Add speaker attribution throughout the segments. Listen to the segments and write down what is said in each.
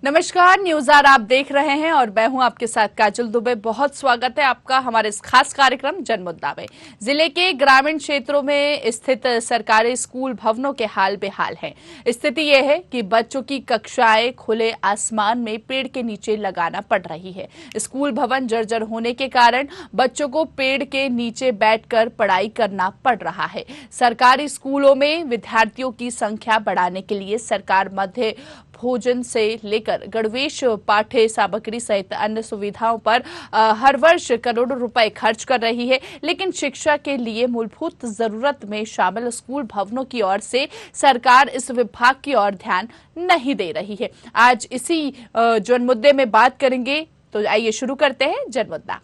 Speaker 1: नमस्कार, news are आप देख रहे हैं और मैं हूं आपके साथ काजल दुबे। बहुत स्वागत है आपका हमारे इस खास कार्यक्रम जनमुद्दा में। जिले के ग्रामीण क्षेत्रों में स्थित सरकारी स्कूल भवनों के हाल बेहाल हैं। स्थिति यह है कि बच्चों की कक्षाएं खुले आसमान में पेड़ के नीचे लगाना पड़ रही है। स्कूल भवन जर्जर होने के कारण बच्चों को पेड़ के नीचे बैठकर पढ़ाई करना पड़ रहा है। सरकारी स्कूलों में विद्यार्थियों की संख्या बढ़ाने के लिए सरकार मध्य भोजन से लेकर गणवेश, पाठ्य सामग्री सहित अन्य सुविधाओं पर हर वर्ष करोड़ों रुपए खर्च कर रही है, लेकिन शिक्षा के लिए मूलभूत जरूरत में शामिल स्कूल भवनों की ओर से सरकार इस विभाग की ओर ध्यान नहीं दे रही है। आज इसी जनमुद्दे में बात करेंगे, तो आइए शुरू करते हैं जनमुद्दा।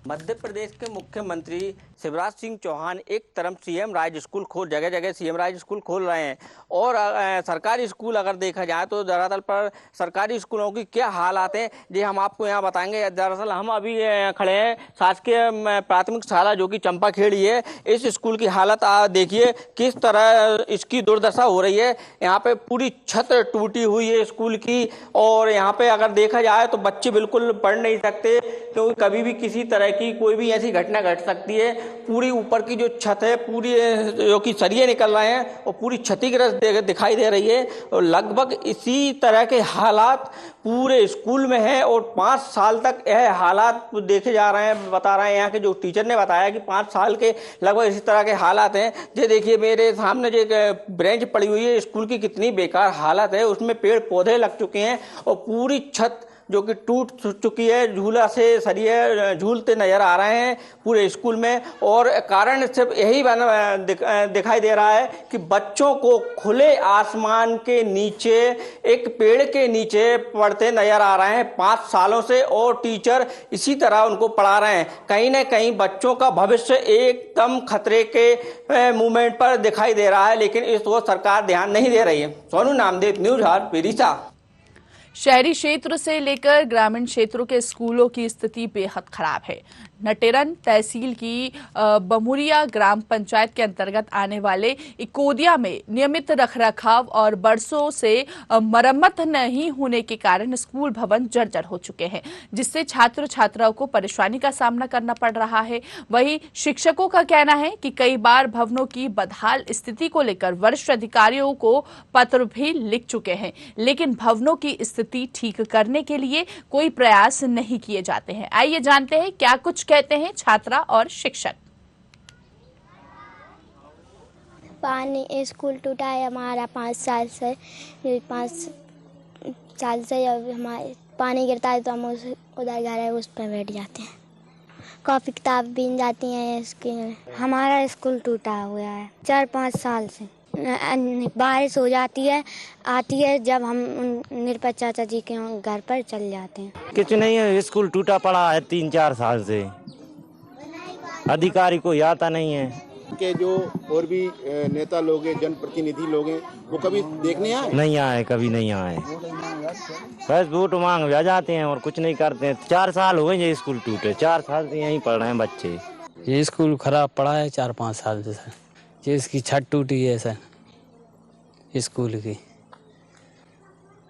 Speaker 2: मध्य प्रदेश के मुख्यमंत्री शिवराज सिंह चौहान एक तरफ सीएम राज स्कूल जगह जगह सीएम राज स्कूल खोल रहे हैं और सरकारी स्कूल अगर देखा जाए तो दरअसल पर सरकारी स्कूलों की क्या हालात हैं ये हम आपको यहाँ बताएंगे। दरअसल हम अभी खड़े हैं शासकीय प्राथमिक शाला जो कि चंपाखेड़ी है। इस स्कूल की हालत देखिए किस तरह इसकी दुर्दशा हो रही है। यहाँ पे पूरी छत टूटी हुई है स्कूल की और यहाँ पे अगर देखा जाए तो बच्चे बिल्कुल पढ़ नहीं सकते क्योंकि कभी भी किसी तरह की कोई भी ऐसी घटना घट सकती है। पूरी ऊपर की जो छत है पूरी जो कि सरिये निकल रहे हैं और पूरी क्षतिग्रस्त दिखाई दे रही है और लगभग इसी तरह के हालात पूरे स्कूल में है और 5 साल तक यह हालात देखे जा रहे हैं। बता रहे हैं यहाँ के जो टीचर ने बताया कि 5 साल के लगभग इसी तरह के हालात हैं। ये देखिए मेरे सामने जो ब्रेंच पड़ी हुई है स्कूल की कितनी बेकार हालत है, उसमें पेड़ पौधे लग चुके हैं और पूरी छत जो कि टूट चुकी है। झूला से सरिये झूलते नजर आ रहे हैं पूरे स्कूल में और कारण सिर्फ यही दिखाई दे रहा है कि बच्चों को खुले आसमान के नीचे एक पेड़ के नीचे पढ़ते नजर आ रहे हैं 5 सालों से और टीचर इसी तरह उनको पढ़ा रहे हैं। कहीं ना कहीं बच्चों का भविष्य एकदम खतरे के मूवमेंट पर दिखाई दे रहा है, लेकिन इस ओर सरकार ध्यान नहीं दे रही है। सोनू नामदेव, न्यूज हार, पेरिसा।
Speaker 1: शहरी क्षेत्र से लेकर ग्रामीण क्षेत्रों के स्कूलों की स्थिति बेहद खराब है। नटेरन तहसील की बमुरिया ग्राम पंचायत के अंतर्गत आने वाले इकोदिया में नियमित रखरखाव और बरसों से मरम्मत नहीं होने के कारण स्कूल भवन जर्जर हो चुके हैं, जिससे छात्र छात्राओं को परेशानी का सामना करना पड़ रहा है। वहीं शिक्षकों का कहना है कि कई बार भवनों की बदहाल स्थिति को लेकर वरिष्ठ अधिकारियों को पत्र भी लिख चुके हैं, लेकिन भवनों की स्थिति ठीक करने के लिए कोई प्रयास नहीं किए जाते हैं। आइए जानते हैं क्या कुछ कहते हैं छात्रा और शिक्षक।
Speaker 3: पानी स्कूल टूटा है हमारा 5 साल से। 5 साल से जब हमारे पानी गिरता है तो हम उधर घर है उस पर बैठ जाते हैं। कॉपी किताब भीग जाती हैं इसके।
Speaker 4: हमारा स्कूल टूटा हुआ है 4-5 साल से। बारिश हो जाती है आती है जब हम निरपत चाचा जी के घर पर चल जाते हैं।
Speaker 5: कुछ नहीं है, स्कूल टूटा पड़ा है 3-4 साल से। अधिकारी को आता नहीं है
Speaker 6: के जो और भी नेता लोग हैं, जनप्रतिनिधि लोग हैं, वो कभी देखने आए?
Speaker 5: नहीं आए, कभी नहीं आए। बस वोट मांग जा जाते हैं और कुछ नहीं करते हैं। 4 साल हो गए ये स्कूल टूटे, 4 साल से यहीं पढ़ रहे हैं बच्चे।
Speaker 7: ये स्कूल खराब पड़ा है 4-5 साल से सर। ये इसकी छत टूटी है सर स्कूल की।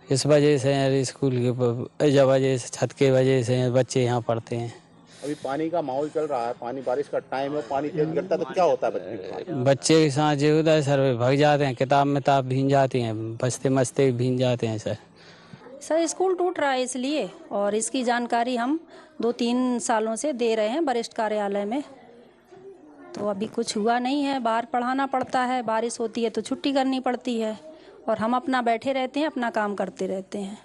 Speaker 7: इस वजह से स्कूल की वजह से छत के वजह से बच्चे यहाँ पढ़ते हैं।
Speaker 6: अभी पानी का माहौल चल रहा है, पानी बारिश का टाइम है, पानी तेज गिरता तो क्या होता है?
Speaker 7: बच्चे के साथ जो होता है सर भाग जाते हैं, किताब में ताब भीग जाती हैं, बचते मचते भीग जाते हैं सर।
Speaker 8: स्कूल टूट रहा है इसलिए, और इसकी जानकारी हम 2-3 सालों से दे रहे हैं वरिष्ठ कार्यालय में, तो अभी कुछ हुआ नहीं है। बाहर पढ़ाना पड़ता है, बारिश होती है तो छुट्टी करनी पड़ती है और हम अपना बैठे रहते हैं, अपना काम करते रहते हैं।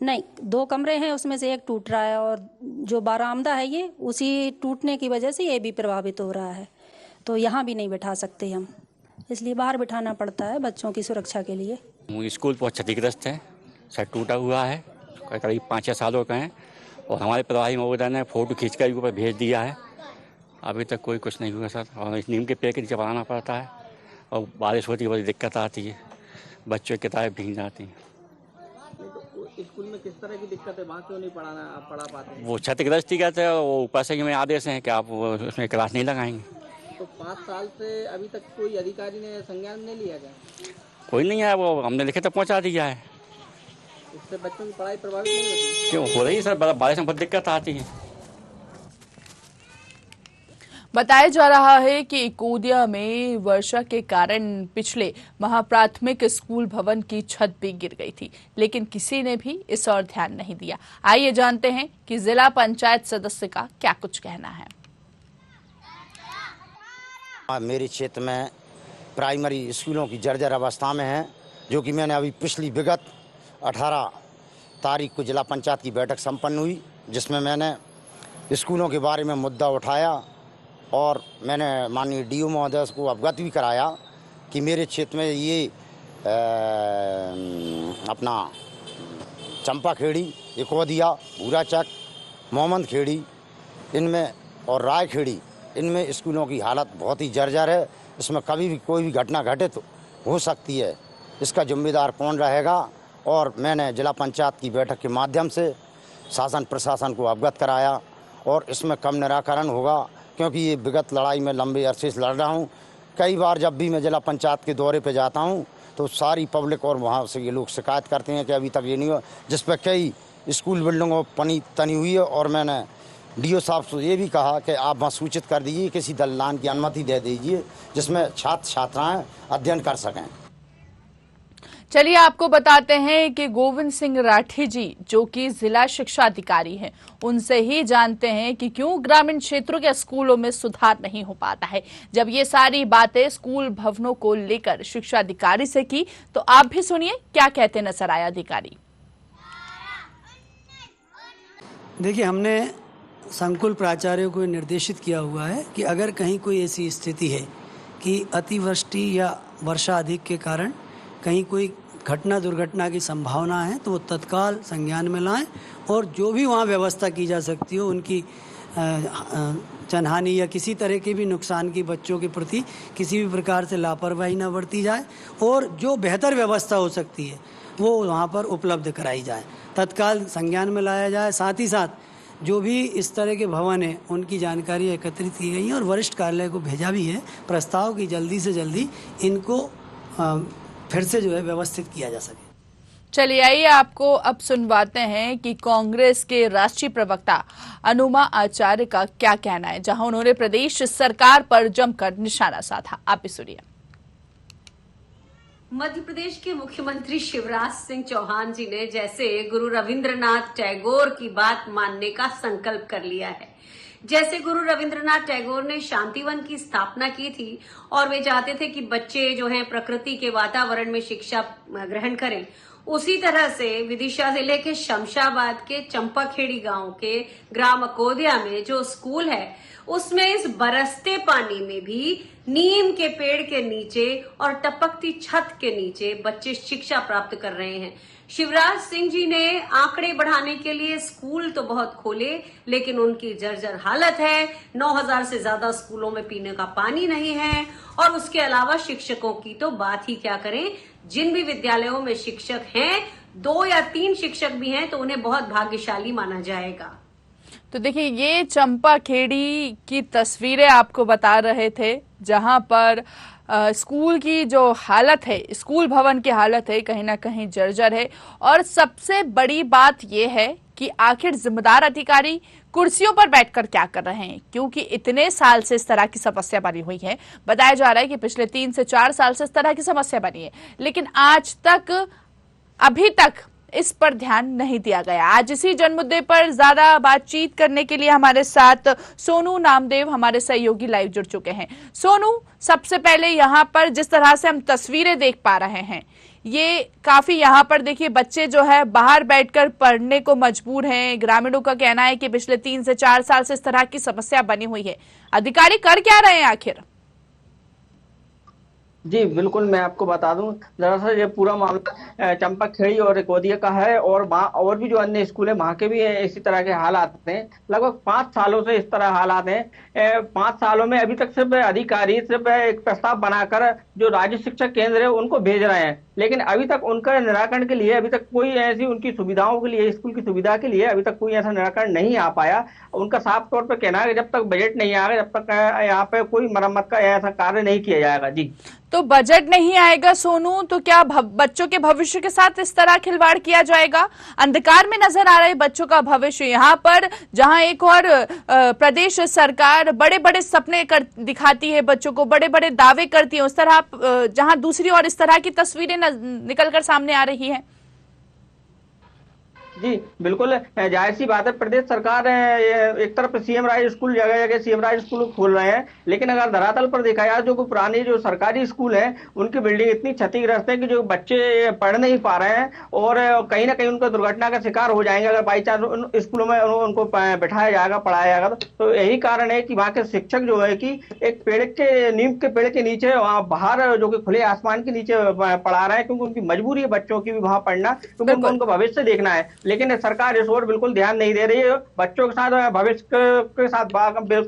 Speaker 8: नहीं, 2 कमरे हैं उसमें से एक टूट रहा है और जो बारामदा है ये उसी टूटने की वजह से ये भी प्रभावित हो रहा है, तो यहाँ भी नहीं बैठा सकते हम, इसलिए बाहर बिठाना पड़ता है बच्चों की सुरक्षा के लिए।
Speaker 9: स्कूल बहुत क्षतिग्रस्त है, सर टूटा हुआ है, करीब 5-6 सालों का है और हमारे प्रभारी महोदय ने फोटो खींचकर ऊपर भेज दिया है। अभी तक कोई कुछ नहीं हुआ सर, और इस नीम के पेड़ के नीचे पढ़ाना पड़ता है और बारिश होती है बड़ी दिक्कत आती है, बच्चों की किताबें भीग जाती हैं।
Speaker 2: तो स्कूल में किस तरह की दिक्कत है, वहाँ क्यों नहीं पढ़ा पाते हैं?
Speaker 9: वो क्षतिग्रस्त ही कहते हैं, वो ऊपर से हमें आदेश हैं कि आप उसमें क्लास नहीं लगाएंगे।
Speaker 2: तो 5 साल से अभी तक कोई अधिकारी ने संज्ञान नहीं लिया क्या?
Speaker 9: कोई नहीं है, वो हमने लिखे तो पहुँचा दिया है।
Speaker 2: इससे बच्चों की पढ़ाई प्रभावित नहीं होती?
Speaker 9: क्यों हो रही है सर, बारिश में बहुत दिक्कत आती है।
Speaker 1: बताया जा रहा है कि इकोदिया में वर्षा के कारण पिछले महाप्राथमिक स्कूल भवन की छत भी गिर गई थी, लेकिन किसी ने भी इस ओर ध्यान नहीं दिया। आइए जानते हैं कि जिला पंचायत सदस्य का क्या कुछ कहना है।
Speaker 10: मेरे क्षेत्र में प्राइमरी स्कूलों की जर्जर अवस्था में है, जो कि मैंने अभी पिछली विगत 18 तारीख को जिला पंचायत की बैठक संपन्न हुई, जिसमें मैंने स्कूलों के बारे में मुद्दा उठाया और मैंने माननीय डीओ महोदय को अवगत भी कराया कि मेरे क्षेत्र में ये अपना चंपाखेड़ी, इकोदिया, भूराचक, मोहम्मद खेड़ी इनमें और रायखेड़ी इनमें स्कूलों की हालत बहुत ही जर्जर है। इसमें कभी भी कोई भी घटना घटित हो सकती है। इसका जिम्मेदार कौन रहेगा? और मैंने जिला पंचायत की बैठक के माध्यम से शासन प्रशासन को अवगत कराया और इसमें कम निराकरण होगा, क्योंकि ये विगत लड़ाई में लंबे अरसे से लड़ रहा हूँ। कई बार जब भी मैं जिला पंचायत के दौरे पे जाता हूँ तो सारी पब्लिक और वहाँ से ये लोग शिकायत करते हैं कि अभी तक ये नहीं हुआ, जिस पर कई स्कूल बिल्डिंगों पनी तनी हुई है। और मैंने डीओ साहब से ये भी कहा कि आप वहाँ सूचित कर दीजिए, किसी दलान की अनुमति दे दीजिए जिसमें छात्र छात्राएँ अध्ययन कर सकें।
Speaker 1: चलिए आपको बताते हैं कि गोविंद सिंह राठी जी, जो कि जिला शिक्षा अधिकारी हैं, उनसे ही जानते हैं कि क्यों ग्रामीण क्षेत्रों के स्कूलों में सुधार नहीं हो पाता है। जब ये सारी बातें स्कूल भवनों को लेकर शिक्षा अधिकारी से की, तो आप भी सुनिए क्या कहते नजर आया अधिकारी।
Speaker 11: देखिए, हमने संकुल प्राचार्यों को निर्देशित किया हुआ है कि अगर कहीं कोई ऐसी स्थिति है कि अतिवृष्टि या वर्षा अधिक के कारण कहीं कोई घटना दुर्घटना की संभावना है तो वो तत्काल संज्ञान में लाएं और जो भी वहाँ व्यवस्था की जा सकती हो, उनकी जनहानि या किसी तरह के भी नुकसान की बच्चों के प्रति किसी भी प्रकार से लापरवाही न बरती जाए और जो बेहतर व्यवस्था हो सकती है वो वहाँ पर उपलब्ध कराई जाए, तत्काल संज्ञान में लाया जाए। साथ ही साथ जो भी इस तरह के भवन हैं उनकी जानकारी एकत्रित की गई है और वरिष्ठ कार्यालय को भेजा भी है प्रस्ताव की जल्दी से जल्दी इनको फिर से जो है व्यवस्थित किया जा सके।
Speaker 1: चलिए आइए आपको अब सुनवाते हैं कि कांग्रेस के राष्ट्रीय प्रवक्ता अनुमा आचार्य का क्या कहना है, जहां उन्होंने प्रदेश सरकार पर जमकर निशाना साधा। आप भी सुनिए।
Speaker 12: मध्य प्रदेश के मुख्यमंत्री शिवराज सिंह चौहान जी ने जैसे गुरु रविंद्रनाथ टैगोर की बात मानने का संकल्प कर लिया है। जैसे गुरु रविंद्रनाथ टैगोर ने शांतिवन की स्थापना की थी और वे चाहते थे कि बच्चे जो हैं प्रकृति के वातावरण में शिक्षा ग्रहण करें, उसी तरह से विदिशा जिले के शमशाबाद के चंपाखेड़ी गांव के ग्राम अकोदिया में जो स्कूल है उसमें इस बरसते पानी में भी नीम के पेड़ के नीचे और टपकती छत के नीचे बच्चे शिक्षा प्राप्त कर रहे हैं। शिवराज सिंह जी ने आंकड़े बढ़ाने के लिए स्कूल तो बहुत खोले, लेकिन उनकी जर्जर हालत है। 9000 से ज्यादा स्कूलों में पीने का पानी नहीं है और उसके अलावा शिक्षकों की तो बात ही क्या करें। जिन भी विद्यालयों में शिक्षक हैं, 2 या 3 शिक्षक भी हैं तो उन्हें बहुत भाग्यशाली माना जाएगा।
Speaker 1: तो देखिए, ये चंपाखेड़ी की तस्वीरें आपको बता रहे थे, जहां पर स्कूल की जो हालत है, स्कूल भवन की हालत है, कहीं ना कहीं जर्जर है। और सबसे बड़ी बात यह है कि आखिर जिम्मेदार अधिकारी कुर्सियों पर बैठकर क्या कर रहे हैं, क्योंकि इतने साल से इस तरह की समस्या बनी हुई है। बताया जा रहा है कि पिछले 3 से 4 साल से इस तरह की समस्या बनी है, लेकिन आज तक अभी तक इस पर ध्यान नहीं दिया गया। आज इसी जन मुद्दे पर ज्यादा बातचीत करने के लिए हमारे साथ सोनू नामदेव, हमारे सहयोगी, लाइव जुड़ चुके हैं। सोनू, सबसे पहले यहाँ पर जिस तरह से हम तस्वीरें देख पा रहे हैं, ये काफी यहाँ पर देखिए बच्चे जो है बाहर बैठकर पढ़ने को मजबूर हैं। ग्रामीणों का कहना है कि पिछले 3 से 4 साल से इस तरह की समस्या बनी हुई है। अधिकारी कर क्या रहे हैं आखिर?
Speaker 2: जी बिल्कुल, मैं आपको बता दूं, दरअसल ये पूरा मामला चंपाखेड़ी और इकोदिया का है और वहाँ और भी जो अन्य स्कूल है वहाँ के भी इसी तरह के हालात हैं। लगभग 5 सालों से इस तरह हालात हैं। 5 सालों में अभी तक सिर्फ अधिकारी सिर्फ एक प्रस्ताव बनाकर जो राज्य शिक्षा केंद्र है उनको भेज रहे हैं, लेकिन अभी तक उनका निराकरण के लिए अभी तक कोई ऐसी उनकी सुविधाओं के लिए, स्कूल की सुविधा के लिए अभी तक कोई ऐसा निराकरण नहीं आ पाया। उनका साफ तौर पर कहना है कि जब तक बजट नहीं आएगा, जब तक यहाँ पे कोई मरम्मत का ऐसा कार्य नहीं किया जाएगा। जी,
Speaker 1: तो बजट नहीं आएगा सोनू, तो क्या बच्चों के भविष्य के साथ इस तरह खिलवाड़ किया जाएगा? अंधकार में नजर आ रहा है बच्चों का भविष्य यहाँ पर, जहां एक और प्रदेश सरकार बड़े बड़े सपने दिखाती है बच्चों को, बड़े बड़े दावे करती है, उस तरह जहां दूसरी ओर इस तरह की तस्वीरें निकलकर सामने आ रही है।
Speaker 2: जी बिल्कुल, जाहिर सी बात है, प्रदेश सरकार एक तरफ सीएम राज स्कूल जगह जगह सीएम राज स्कूल खोल रहे हैं, लेकिन अगर धरातल पर देखा जाए जो पुराने जो सरकारी स्कूल हैं उनकी बिल्डिंग इतनी क्षतिग्रस्त है कि जो बच्चे पढ़ नहीं पा रहे हैं और कहीं ना कहीं उनको दुर्घटना का शिकार हो जाएंगे अगर बाई चांस उन स्कूलों में उनको बैठाया जाएगा, पढ़ाया जाएगा। तो यही कारण है कि वहाँ के शिक्षक जो है कि एक नीम के पेड़ के नीचे वहाँ बाहर जो कि खुले आसमान के नीचे पढ़ा रहे हैं, क्योंकि उनकी मजबूरी है बच्चों की भी वहाँ पढ़ना, क्योंकि उनको भविष्य देखना है। लेकिन सरकार इस ओर बिल्कुल ध्यान नहीं दे रही है, बच्चों के साथ भविष्य के साथ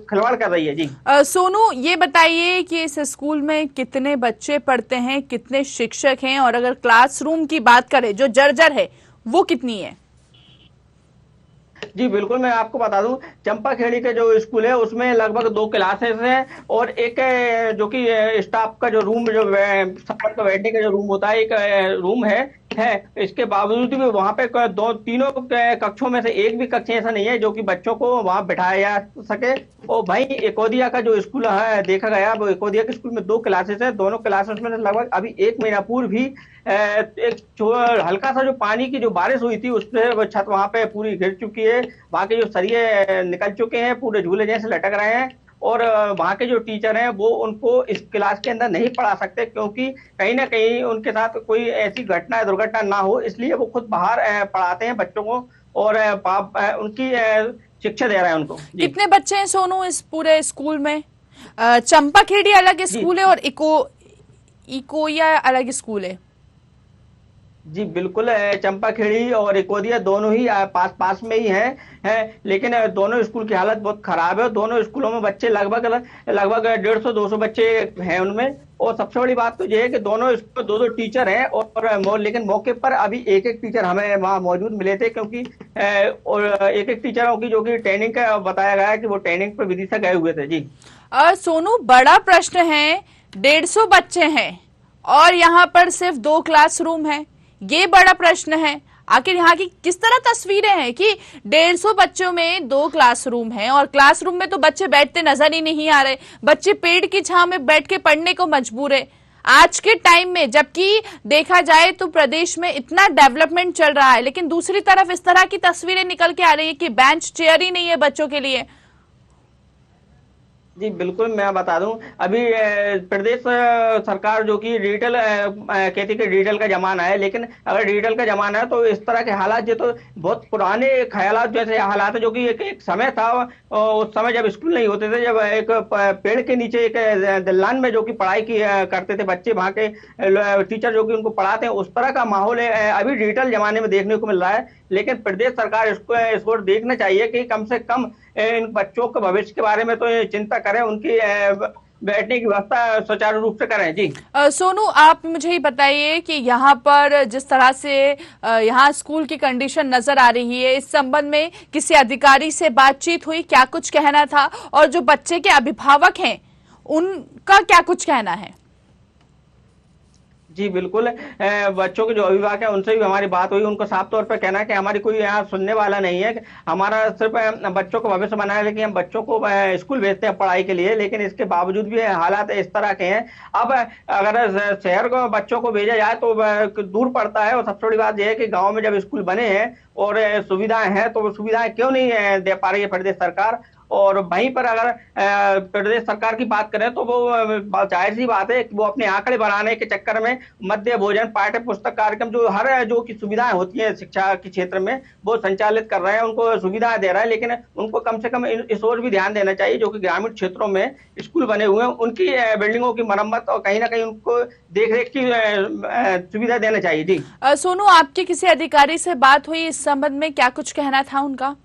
Speaker 2: खिलवाड़ कर रही है। जी
Speaker 1: सोनू, ये बताइए कि इस स्कूल में कितने बच्चे पढ़ते हैं, कितने शिक्षक हैं, और अगर क्लासरूम की बात करें जो जर्जर है वो कितनी है?
Speaker 2: जी बिल्कुल, मैं आपको बता दूं, चंपाखेड़ी के जो स्कूल है उसमें लगभग 2 क्लासेस हैं और एक जो कि स्टाफ का जो रूम, जो स्टाफ का बैठने का जो रूम होता है, एक रूम है। इसके बावजूद भी वहाँ पे तीनों कक्षों में से एक भी कक्ष ऐसा नहीं है जो कि बच्चों को वहाँ बिठाया जा सके। और भाई एकोदिया का जो स्कूल है देखा गया, वो एकोदिया के स्कूल में 2 क्लासेस है, दोनों क्लासेस में लगभग अभी 1 महीना पूर्व भी एक हल्का सा जो पानी की जो बारिश हुई थी उससे छत वहाँ पे पूरी गिर चुकी है, वहाँ के जो सरिये निकल चुके हैं, पूरे झूले जैसे लटक रहे हैं और वहाँ के जो टीचर हैं वो उनको इस क्लास के अंदर नहीं पढ़ा सकते, क्योंकि कहीं ना कहीं उनके साथ कोई ऐसी घटना दुर्घटना ना हो, इसलिए वो खुद बाहर पढ़ाते हैं बच्चों को और उनकी शिक्षा दे रहे हैं उनको।
Speaker 1: कितने बच्चे हैं सोनू इस पूरे स्कूल में? चंपाखेड़ी अलग स्कूल है और इकोया अलग स्कूल है?
Speaker 2: जी बिल्कुल, चंपाखेड़ी और एकोदिया दोनों ही पास में ही हैं, लेकिन दोनों स्कूल की हालत बहुत खराब है। दोनों स्कूलों में बच्चे लगभग 150-200 बच्चे हैं उनमें, और सबसे बड़ी बात तो ये है कि दोनों स्कूल 2-2 टीचर हैं और लेकिन मौके पर अभी एक टीचर हमें वहाँ मौजूद मिले थे, क्योंकि और एक टीचरों की जो कि ट्रेनिंग का बताया गया है कि वो ट्रेनिंग पर विदिशा गए हुए थे। जी
Speaker 1: सोनू, बड़ा प्रश्न है, 150 बच्चे हैं और यहाँ पर सिर्फ 2 क्लासरूम है, ये बड़ा प्रश्न है। आखिर यहाँ की किस तरह तस्वीरें हैं कि 150 बच्चों में 2 क्लासरूम हैं और क्लासरूम में तो बच्चे बैठते नजर ही नहीं आ रहे, बच्चे पेड़ की छांव में बैठ के पढ़ने को मजबूर है आज के टाइम में, जबकि देखा जाए तो प्रदेश में इतना डेवलपमेंट चल रहा है, लेकिन दूसरी तरफ इस तरह की तस्वीरें निकल के आ रही है कि बेंच चेयर ही नहीं है बच्चों के लिए।
Speaker 2: जी बिल्कुल, मैं बता दूं, अभी प्रदेश सरकार जो कि डिजिटल कहती है डिजिटल का जमाना है, लेकिन अगर डिजिटल का जमाना है तो इस तरह के हालात ये तो बहुत पुराने ख्यालात जैसे हालात है, जो कि एक समय था, उस समय जब स्कूल नहीं होते थे, जब एक पेड़ के नीचे एक दलान में जो कि पढ़ाई की करते थे बच्चे, वहाँ के टीचर जो कि उनको पढ़ाते हैं, उस तरह का माहौल अभी डिजिटल जमाने में देखने को मिल रहा है। लेकिन प्रदेश सरकार इसको देखना चाहिए कि कम से कम इन बच्चों के भविष्य के बारे में तो चिंता करें, उनकी बैठने की व्यवस्था सुचारू रूप से करें। जी
Speaker 1: सोनू, आप मुझे ही बताइए कि यहाँ पर जिस तरह से यहाँ स्कूल की कंडीशन नजर आ रही है, इस संबंध में किसी अधिकारी से बातचीत हुई, क्या कुछ कहना था, और जो बच्चे के अभिभावक हैं उनका क्या कुछ कहना है?
Speaker 2: जी बिल्कुल, बच्चों के जो अभिभावक हैं उनसे भी हमारी बात हुई, उनको साफ तौर पर कहना है कि हमारी कोई यहाँ सुनने वाला नहीं है, हमारा सिर्फ बच्चों को भविष्य बनाना है, लेकिन हम बच्चों को स्कूल भेजते हैं पढ़ाई के लिए, लेकिन इसके बावजूद भी हालात इस तरह के हैं। अब अगर शहर को बच्चों को भेजा जाए तो दूर पड़ता है, और सबसे बड़ी बात यह है कि गाँव में जब स्कूल बने हैं और सुविधाएं हैं तो वो सुविधाएं क्यों नहीं दे पा रही है प्रदेश सरकार। और वहीं पर अगर प्रदेश सरकार की बात करें तो वो जाहिर सी बात है कि वो अपने आंकड़े बढ़ाने के चक्कर में मध्य भोजन, पाठ्य पुस्तक कार्यक्रम, जो की सुविधाएं होती है शिक्षा के क्षेत्र में, वो संचालित कर रहे हैं, उनको सुविधाएं दे रहा है, लेकिन उनको कम से कम इस ओर भी ध्यान देना चाहिए जो कि ग्रामीण क्षेत्रों में स्कूल बने हुए हैं उनकी बिल्डिंगों की मरम्मत और कहीं ना कहीं उनको देखरेख की सुविधा देना चाहिए। जी
Speaker 1: सोनू, आपके किसी अधिकारी से बात हुई इस संबंध में, क्या कुछ कहना था उनका?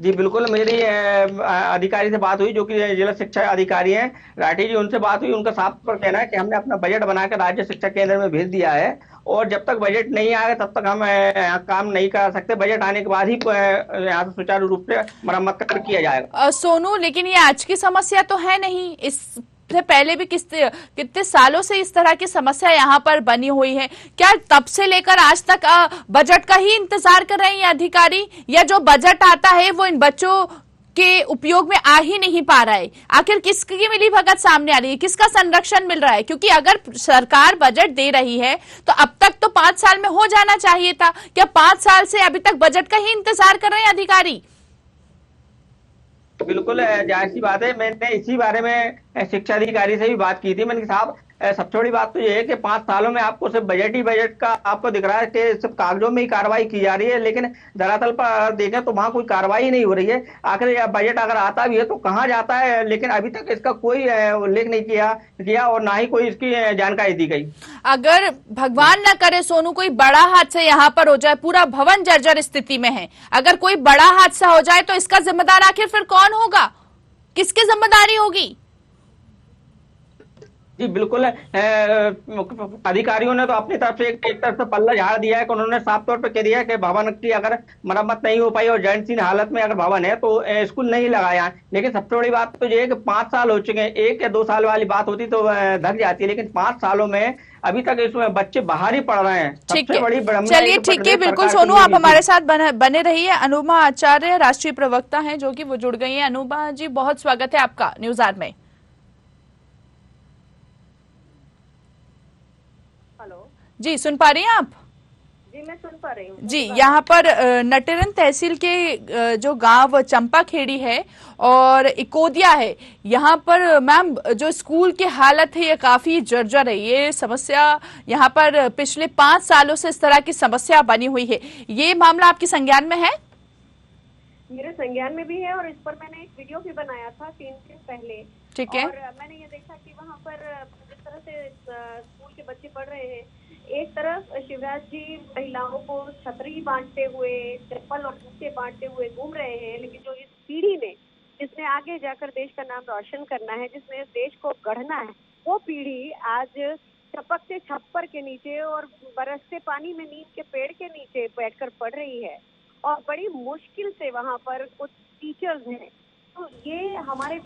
Speaker 2: जी बिल्कुल, मेरी अधिकारी से बात हुई जो कि जिला शिक्षा अधिकारी हैं राठी जी, उनसे बात हुई। उनका साफ पर कहना है कि हमने अपना बजट बनाकर राज्य शिक्षा केंद्र में भेज दिया है और जब तक बजट नहीं आएगा तब तक हम यहाँ काम नहीं कर सकते। बजट आने के बाद ही यहाँ से सुचारू रूप से मरम्मत कर किया जाएगा।
Speaker 1: सोनू, लेकिन ये आज की समस्या तो है नहीं, इससे पहले भी कितने सालों से इस तरह की समस्या यहाँ पर बनी हुई है। क्या तब से लेकर आज तक बजट का ही इंतजार कर रहे हैं ये अधिकारी, या जो बजट आता है वो इन बच्चों के उपयोग में आ ही नहीं पा रहा है? आखिर किसकी मिलीभगत सामने आ रही है, किसका संरक्षण मिल रहा है? क्योंकि अगर सरकार बजट दे रही है तो अब तक तो 5 साल में हो जाना चाहिए था। क्या 5 साल से अभी तक बजट का ही इंतजार कर रहे हैं अधिकारी?
Speaker 2: बिल्कुल जाहिर सी बात है। मैंने इसी बारे में शिक्षा अधिकारी से भी बात की थी। मैंने कहा साहब सबसे बड़ी बात तो ये है कि 5 सालों में आपको सिर्फ बजट ही बजट का आपको दिख रहा है कि सिर्फ कागजों में ही कार्रवाई की जा रही है, लेकिन धरातल पर देखें तो वहां कोई कार्रवाई नहीं हो रही है। आखिर बजट अगर आता भी है तो कहाँ जाता है, लेकिन अभी तक इसका कोई उल्लेख नहीं किया और ना ही कोई इसकी जानकारी दी गई।
Speaker 1: अगर भगवान न करे सोनू कोई बड़ा हादसा यहाँ पर हो जाए, पूरा भवन जर्जर स्थिति में है, अगर कोई बड़ा हादसा हो जाए तो इसका जिम्मेदार आखिर फिर कौन होगा, किसकी जिम्मेदारी होगी?
Speaker 2: जी बिल्कुल, अधिकारियों ने तो अपनी तरफ से एक तरफ से पल्ला झाड़ दिया है कि उन्होंने साफ तौर पर कह दिया है कि भवन की अगर मरम्मत नहीं हो पाई और जर्जरीन हालत में अगर भवन है तो स्कूल नहीं लगाया। लेकिन सबसे बड़ी बात तो ये है कि 5 साल हो चुके हैं। 1 या 2 साल वाली बात होती तो धक जाती है, लेकिन 5 सालों में अभी तक इसमें बच्चे बाहर ही पढ़ रहे हैं। सबसे बड़ी
Speaker 1: चलिए ठीक है, बिल्कुल सोनू, आप हमारे साथ बने रहिए। अनुपमा आचार्य राष्ट्रीय प्रवक्ता हैं जो कि वो जुड़ गई हैं। अनुपमा जी, बहुत स्वागत है आपका न्यूज आर में। जी सुन पा रही हैं आप?
Speaker 13: जी मैं सुन पा रही हूँ
Speaker 1: जी। यहाँ पर नटेरन तहसील के जो गांव चंपाखेड़ी है और इकोदिया है, यहाँ पर मैम जो स्कूल की हालत है ये काफी जर्जर है। ये समस्या यहाँ पर पिछले 5 सालों से इस तरह की समस्या बनी हुई है। ये मामला आपके संज्ञान में है?
Speaker 13: मेरे संज्ञान में भी है और इस पर मैंने एक वीडियो भी बनाया था 3 दिन पहले।
Speaker 1: ठीक है।
Speaker 13: और मैंने ये देखा कि वहाँ पर जिस तरह से स्कूल के बच्चे पढ़ रहे हैं, एक तरफ शिवराज जी महिलाओं को छतरी बांटते हुए, चप्पल और जूते बांटते हुए घूम रहे हैं, लेकिन जो इस पीढ़ी ने जिसने आगे जाकर देश का नाम रोशन करना है, जिसने देश को गढ़ना है, वो पीढ़ी आज चपकते छप्पर के नीचे और बरसते पानी में नीम के पेड़ के नीचे बैठकर पढ़ रही है और बड़ी मुश्किल से वहाँ पर कुछ टीचर्स हैं। तो ये हमारे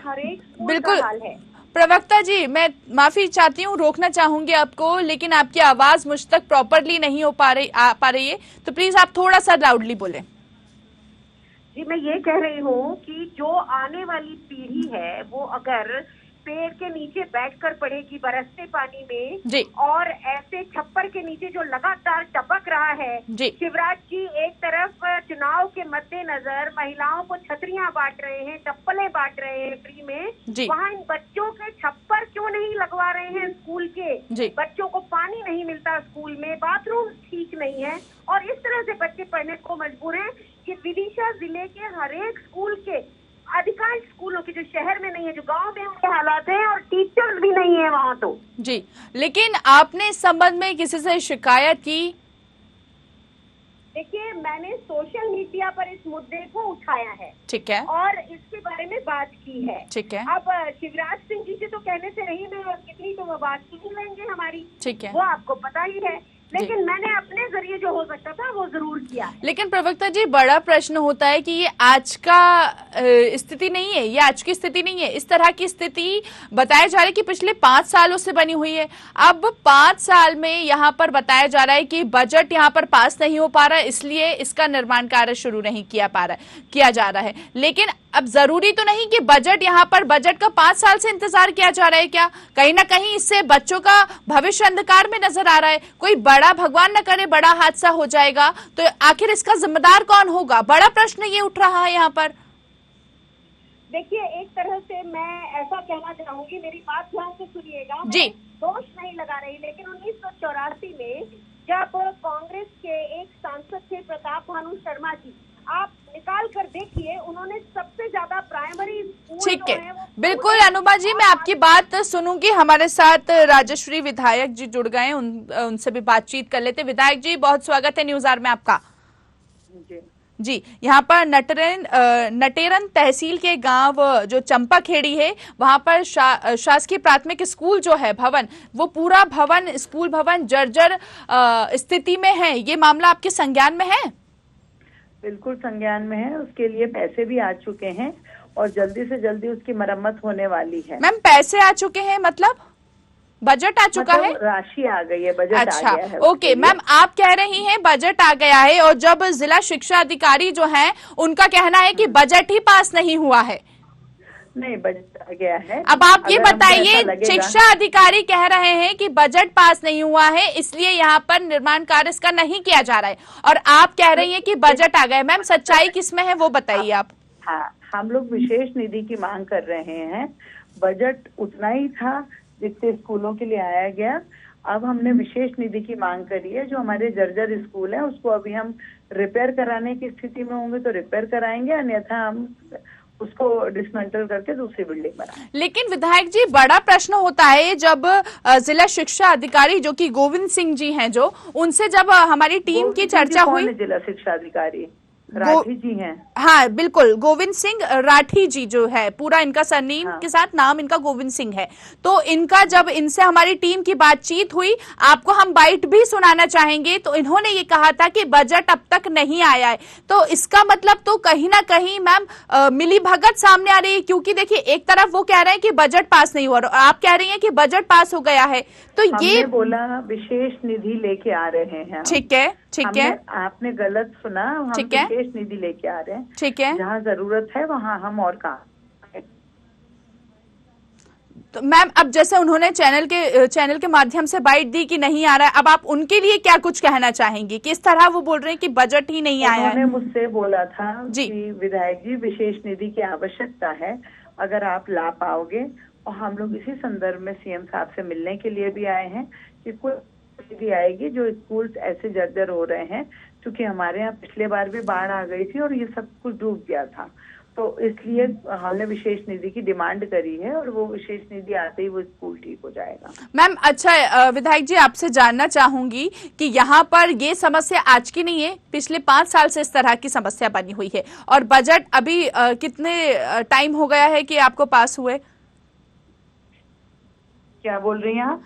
Speaker 13: हर एक स्कूल का हाल है।
Speaker 1: प्रवक्ता जी, मैं माफी चाहती हूँ, रोकना चाहूंगी आपको, लेकिन आपकी आवाज मुझ तक प्रॉपरली नहीं हो पा रही है, तो प्लीज आप थोड़ा सा लाउडली बोलें।
Speaker 13: जी मैं ये कह रही हूँ कि जो आने वाली पीढ़ी है वो अगर पेड़ के नीचे बैठकर पढ़ेगी बरसते पानी में
Speaker 1: जी,
Speaker 13: और ऐसे छप्पर के नीचे जो लगातार टपक रहा है
Speaker 1: जी।
Speaker 13: शिवराज जी एक तरफ चुनाव के मद्देनजर महिलाओं को छतरियां बांट रहे हैं, चप्पलें बांट रहे हैं फ्री में, वहाँ इन बच्चों के छप्पर क्यों नहीं लगवा रहे हैं स्कूल के? बच्चों को पानी नहीं मिलता स्कूल में, बाथरूम ठीक नहीं है और इस तरह से बच्चे पढ़ने को मजबूर हैं। ये विदिशा जिले के हर एक स्कूल के, अधिकांश स्कूलों के, जो शहर में नहीं है, जो गांव में उनके हालात हैं और टीचर्स भी नहीं है वहाँ तो।
Speaker 1: जी, लेकिन आपने इस संबंध में किसी से शिकायत की?
Speaker 13: देखिए मैंने सोशल मीडिया पर इस मुद्दे को उठाया है,
Speaker 1: ठीक है,
Speaker 13: और इसके बारे में बात की है,
Speaker 1: ठीक है।
Speaker 13: अब शिवराज सिंह जी से तो कहने से नहीं, मैं कितनी तो वो बात सुन लेंगे हमारी,
Speaker 1: ठीक है,
Speaker 13: वो आपको पता ही है, लेकिन मैंने अपने जरिए जो हो सकता था वो जरूर किया।
Speaker 1: लेकिन प्रवक्ता जी, बड़ा प्रश्न होता है कि ये आज का स्थिति नहीं है, ये आज की स्थिति नहीं है। इस तरह की स्थिति बताया जा रहा है कि पिछले 5 सालों से बनी हुई है। अब 5 साल में यहाँ पर बताया जा रहा है कि बजट यहाँ पर पास नहीं हो पा रहा है, इसलिए इसका निर्माण कार्य शुरू नहीं किया जा रहा है। लेकिन अब जरूरी तो नहीं कि बजट यहाँ पर बजट का 5 साल से इंतजार किया जा रहा है क्या? कहीं ना कहीं इससे बच्चों का भविष्य अंधकार में नजर आ रहा है। कोई बड़ा, भगवान न करे, बड़ा हादसा हो जाएगा तो आखिर इसका जिम्मेदार कौन होगा? बड़ा प्रश्न ये उठ रहा है यहाँ पर।
Speaker 13: देखिए एक तरह से मैं ऐसा कहना चाहूंगी, मेरी बात ध्यान से सुनिएगा,
Speaker 1: जी,
Speaker 13: दोष नहीं लगा रही, लेकिन 1984 में जब कांग्रेस के एक सांसद थे प्रताप भानु शर्मा जी, आप निकाल कर देखिए, उन्होंने सबसे ज्यादा प्राइमरी स्कूल,
Speaker 1: ठीक है, बिल्कुल अनुपमा जी, मैं आपकी बात सुनूंगी। हमारे साथ राजश्री विधायक जी जुड़ गए, उनसे भी बातचीत कर लेते। विधायक जी, बहुत स्वागत है न्यूज आर में आपका। जी, यहाँ पर नटेरन तहसील के गांव जो चंपाखेड़ी है वहां पर शासकीय प्राथमिक स्कूल जो है भवन, वो पूरा भवन, स्कूल भवन जर्जर स्थिति में है। ये मामला आपके संज्ञान में है?
Speaker 14: बिल्कुल संज्ञान में है। उसके लिए पैसे भी आ चुके हैं और जल्दी से जल्दी उसकी मरम्मत होने वाली है।
Speaker 1: मैम पैसे आ चुके हैं मतलब बजट आ चुका है?
Speaker 14: राशि आ गई है, बजट
Speaker 1: अच्छा,
Speaker 14: आ गया है।
Speaker 1: ओके मैम, आप कह रही हैं बजट आ गया है और जब जिला शिक्षा अधिकारी जो हैं उनका कहना है कि बजट ही पास नहीं हुआ है।
Speaker 14: नहीं, बजट आ गया है।
Speaker 1: अब आप ये बताइए, शिक्षा अधिकारी कह रहे हैं कि बजट पास नहीं हुआ है इसलिए यहाँ पर निर्माण कार्य इसका नहीं किया जा रहा है, और आप कह रही हैं कि बजट आ गया। मैम सच्चाई किसमें है वो बताइए आप।
Speaker 14: हाँ, हम लोग विशेष निधि की मांग कर रहे हैं। बजट उतना ही था जितने स्कूलों के लिए आया गया। अब हमने विशेष निधि की मांग करी है। जो हमारे जर्जर स्कूल है उसको अभी हम रिपेयर कराने की स्थिति में होंगे तो रिपेयर कराएंगे, अन्यथा हम उसको डिसमेंटल करके दूसरी बिल्डिंग बनाएंगे।
Speaker 1: लेकिन विधायक जी, बड़ा प्रश्न होता है जब जिला शिक्षा अधिकारी जो कि गोविंद सिंह जी हैं, जो उनसे जब हमारी टीम की चर्चा हुई।
Speaker 14: जिला शिक्षा अधिकारी राठी जी हैं।
Speaker 1: हाँ बिल्कुल, गोविंद सिंह राठी जी जो है, पूरा इनका सरनेम के साथ नाम इनका गोविंद सिंह है। तो इनका जब इनसे हमारी टीम की बातचीत हुई, आपको हम बाइट भी सुनाना चाहेंगे, तो इन्होंने ये कहा था कि बजट अब तक नहीं आया है। तो इसका मतलब तो कहीं ना कहीं मैम मिली भगत सामने आ रही है, क्योंकि देखिए एक तरफ वो कह रहे हैं कि बजट पास नहीं हुआ और आप कह रही हैं कि बजट पास हो गया है। तो ये
Speaker 14: बोला विशेष निधि लेके आ रहे हैं।
Speaker 1: ठीक है, ठीक है,
Speaker 14: आपने गलत सुना। हम विशेष निधि लेके आ रहे हैं।
Speaker 1: ठीक है,
Speaker 14: जहाँ जरूरत है वहाँ हम और काम।
Speaker 1: तो मैम अब जैसे उन्होंने चैनल के माध्यम से बाइट दी कि नहीं आ रहा है, अब आप उनके लिए क्या कुछ कहना चाहेंगी? किस तरह वो बोल रहे हैं कि बजट ही नहीं आया है?
Speaker 14: उन्होंने मुझसे बोला था कि विधायक जी विशेष निधि की आवश्यकता है, अगर आप ला पाओगे। और हम लोग इसी संदर्भ में सीएम साहब से मिलने के लिए भी आए हैं कि कोई निधि आएगी जो स्कूल ऐसे जर्जर हो रहे हैं, क्योंकि हमारे यहाँ पिछले बार भी बाढ़ आ गई थी और ये सब कुछ डूब गया था। तो इसलिए हमने विशेष निधि की डिमांड करी है और वो विशेष निधि आते ही वो स्कूल ठीक हो जाएगा।
Speaker 1: मैम अच्छा, विधायक जी आपसे जानना चाहूंगी कि यहाँ पर ये समस्या आज की नहीं है, पिछले 5 साल से इस तरह की समस्या बनी हुई है, और बजट अभी कितने टाइम हो गया है कि आपको पास हुए?
Speaker 14: क्या बोल रही हैं आप?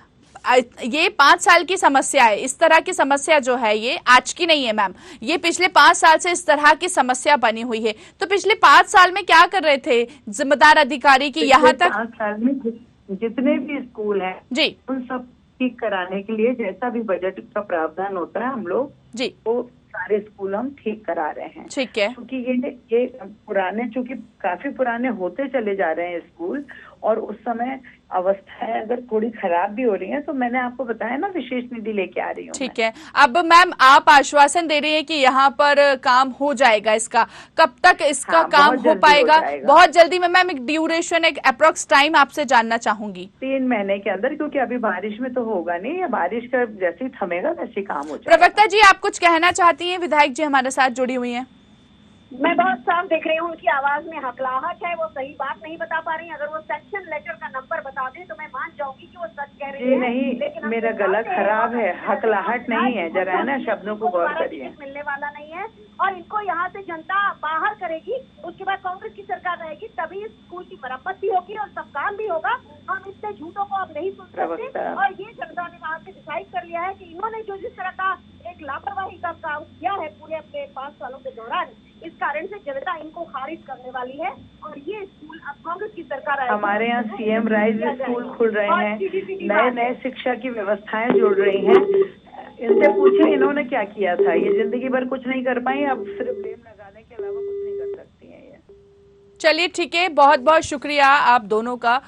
Speaker 1: ये 5 साल की समस्या है। इस तरह की समस्या जो है ये आज की नहीं है मैम, ये पिछले 5 साल से इस तरह की समस्या बनी हुई है। तो पिछले 5 साल में क्या कर रहे थे जिम्मेदार अधिकारी की यहाँ तक?
Speaker 14: 5 साल में जितने भी स्कूल हैं
Speaker 1: जी, उन
Speaker 14: सब ठीक कराने के लिए जैसा भी बजट का प्रावधान होता है हम लोग
Speaker 1: जी वो
Speaker 14: सारे स्कूल हम ठीक करा रहे हैं।
Speaker 1: ठीक है,
Speaker 14: क्योंकि ये पुराने, चूंकि काफी पुराने होते चले जा रहे हैं स्कूल, और उस समय अवस्थाएं अगर थोड़ी खराब भी हो रही हैं तो मैंने आपको बताया ना विशेष निधि लेके आ रही हूँ।
Speaker 1: ठीक है, अब मैम आप आश्वासन दे रही हैं कि यहाँ पर काम हो जाएगा, इसका कब तक इसका काम हो पाएगा? बहुत जल्दी में। मैम एक ड्यूरेशन, एक अप्रोक्स टाइम आपसे जानना चाहूंगी।
Speaker 14: 3 महीने के अंदर, क्योंकि अभी बारिश में तो होगा नहीं, या बारिश का जैसे ही थमेगा वैसे काम हो जाएगा।
Speaker 1: प्रवक्ता जी आप कुछ कहना चाहती हैं? विधायक जी हमारे साथ जुड़ी हुई हैं।
Speaker 13: मैं बहुत साफ देख रही हूँ उनकी आवाज में हकलाहट है, वो सही बात नहीं बता पा रही। अगर वो सेक्शन लेटर का नंबर बता दे तो मैं मान जाऊंगी कि वो सच कह रही है।
Speaker 14: नहीं,
Speaker 13: लेकिन
Speaker 14: मेरा गला खराब है, हकलाहट नहीं है, जरा है ना शब्दों को गौर करिए।
Speaker 13: मिलने वाला नहीं है और इनको यहाँ से जनता बाहर करेगी, उसके बाद कांग्रेस की सरकार रहेगी, तभी इस स्कूल की मरम्मत भी होगी और सब काम भी होगा। हम इतने झूठों को अब नहीं सुन सकते, और ये जनता ने वहाँ से डिसाइड कर लिया है कि इन्होंने जो जिस तरह का एक लापरवाही का काम किया है पूरे अपने 5 सालों के दौरान, इस कारण से जनता इनको खारिज करने वाली है। और ये स्कूल अब कांग्रेस की सरकार
Speaker 14: हमारे यहाँ सीएम राइज स्कूल खुल रहे हैं, नए शिक्षा की व्यवस्थाएं जुड़ रही हैं। इनसे पूछे इन्होंने क्या किया था, ये जिंदगी भर कुछ नहीं कर पाई, अब सिर्फ ब्लेम लगाने के अलावा कुछ नहीं कर सकती हैं ये।
Speaker 1: चलिए ठीक है, बहुत बहुत शुक्रिया आप दोनों का।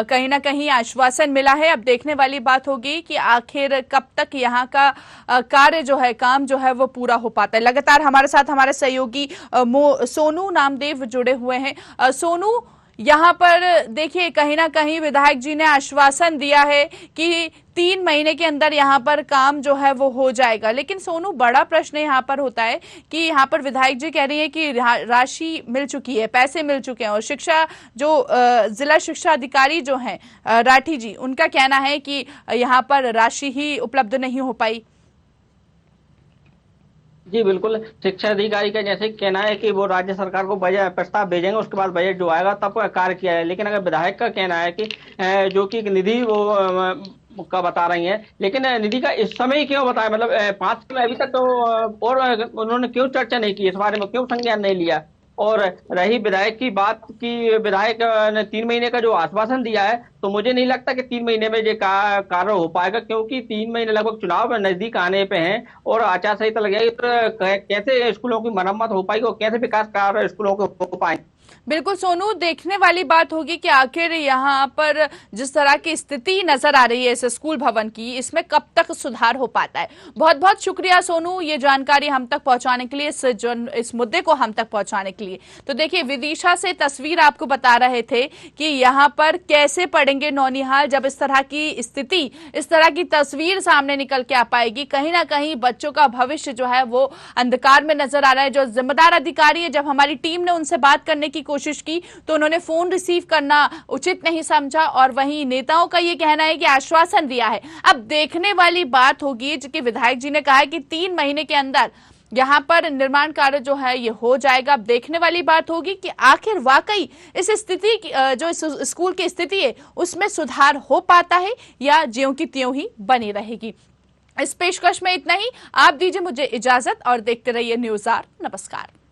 Speaker 1: कहीं ना कहीं आश्वासन मिला है। अब देखने वाली बात होगी कि आखिर कब तक यहाँ का कार्य जो है, काम जो है वो पूरा हो पाता है। लगातार हमारे साथ हमारे सहयोगी सोनू नामदेव जुड़े हुए हैं। सोनू, यहाँ पर देखिए कहीं ना कहीं विधायक जी ने आश्वासन दिया है कि 3 महीने के अंदर यहाँ पर काम जो है वो हो जाएगा, लेकिन सोनू बड़ा प्रश्न यहाँ पर होता है कि यहाँ पर विधायक जी कह रही है कि राशि मिल चुकी है, पैसे मिल चुके हैं, और शिक्षा जो जिला शिक्षा अधिकारी जो हैं राठी जी, उनका कहना है कि यहाँ पर राशि ही उपलब्ध नहीं हो पाई।
Speaker 2: जी बिल्कुल, शिक्षा अधिकारी का जैसे कहना है कि वो राज्य सरकार को बजट प्रस्ताव भेजेंगे, उसके बाद बजट जो आएगा तब कार्य किया है। लेकिन अगर विधायक का कहना है कि जो कि एक निधि वो का बता रही हैं, लेकिन निधि का इस समय ही क्यों बताया, मतलब 5 साल अभी तक तो और उन्होंने क्यों चर्चा नहीं की इस बारे में, क्यों संज्ञान नहीं लिया? और रही विधायक की बात की, विधायक ने 3 महीने का जो आश्वासन दिया है, तो मुझे नहीं लगता कि 3 महीने में ये कार्य हो पाएगा, क्योंकि 3 महीने लगभग चुनाव नजदीक आने पे हैं और आचार संहिता लग जाएगी, तो कैसे स्कूलों की मरम्मत हो पाएगी और कैसे विकास कार्य स्कूलों के हो पाएंगे?
Speaker 1: बिल्कुल सोनू, देखने वाली बात होगी कि आखिर यहाँ पर जिस तरह की स्थिति नजर आ रही है इस स्कूल भवन की, इसमें कब तक सुधार हो पाता है। बहुत बहुत शुक्रिया सोनू, ये जानकारी हम तक पहुंचाने के लिए, इस मुद्दे को हम तक पहुंचाने के लिए। तो देखिए, विदिशा से तस्वीर आपको बता रहे थे कि यहाँ पर कैसे पढ़ेंगे नौनिहाल जब इस तरह की स्थिति, इस तरह की तस्वीर सामने निकल के आ पाएगी। कहीं ना कहीं बच्चों का भविष्य जो है वो अंधकार में नजर आ रहा है। जो जिम्मेदार अधिकारी है, जब हमारी टीम ने उनसे बात करने की कोशिश की तो उन्होंने फोन रिसीव करना उचित नहीं समझा, और वहीं नेताओं का यह कहना है कि आश्वासन दिया है। अब देखने वाली बात होगी कि विधायक जी ने कहा है कि 3 महीने के अंदर यहाँ पर निर्माण कार्य जो है ये हो जाएगा। अब देखने वाली बात होगी कि आखिर वाकई इस स्थिति जो इस स्कूल की स्थिति है उसमें सुधार हो पाता है या ज्यों की त्यों ही बनी रहेगी। इस पेशकश में इतना ही। आप दीजिए मुझे इजाजत और देखते रहिए न्यूज़ आर। नमस्कार।